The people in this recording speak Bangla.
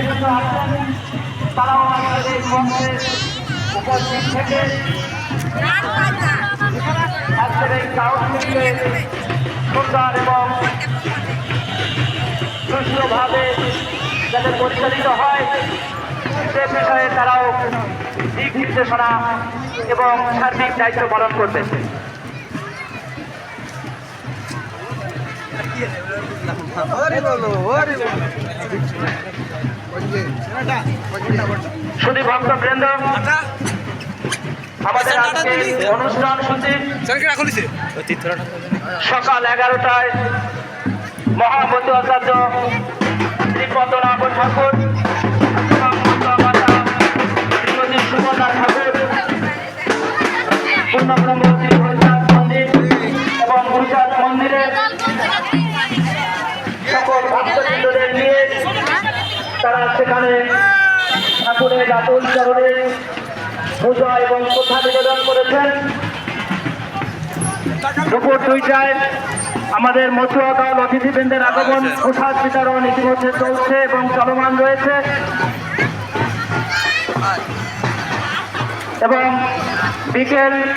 বিশেষজ্ঞ আছেন, তারাও আমাদের এই মঞ্চে উপস্থিত থেকে আজকের এই কাউন্সিলকে সুন্দর এবং সুষ্ঠুভাবে যাতে পরিচালিত হয় সে বিষয়ে তারাও দিক নির্দেশনা এবং সার্বিক দায়িত্ব পালন করবে। শুধু ভক্তবৃন্দ, আমাদের আজকে অনুষ্ঠান সূচি সকাল 11টায় মহাবতী আচার্য শ্রী পদ্মনাভ ঠাকুর, শ্রীমতী সুভদ্রা ঠাকুর, পূর্ণব্রহ্ম শ্রী হরিনাথ মন্দির এবং গুরুচাঁদ মন্দিরে সকল ভক্তবৃন্দদের নিয়ে তারা সেখানে ঠাকুরের আতুল চরণে পূজা এবং শ্রদ্ধা নিবেদন করেছেন। দুপুর 2টায় আমাদের মতুয়া দল অতিথিবৃন্দের আগমন প্রসাদ বিতরণ ইতিমধ্যে চলছে এবং চলমান রয়েছে এবং বিকেল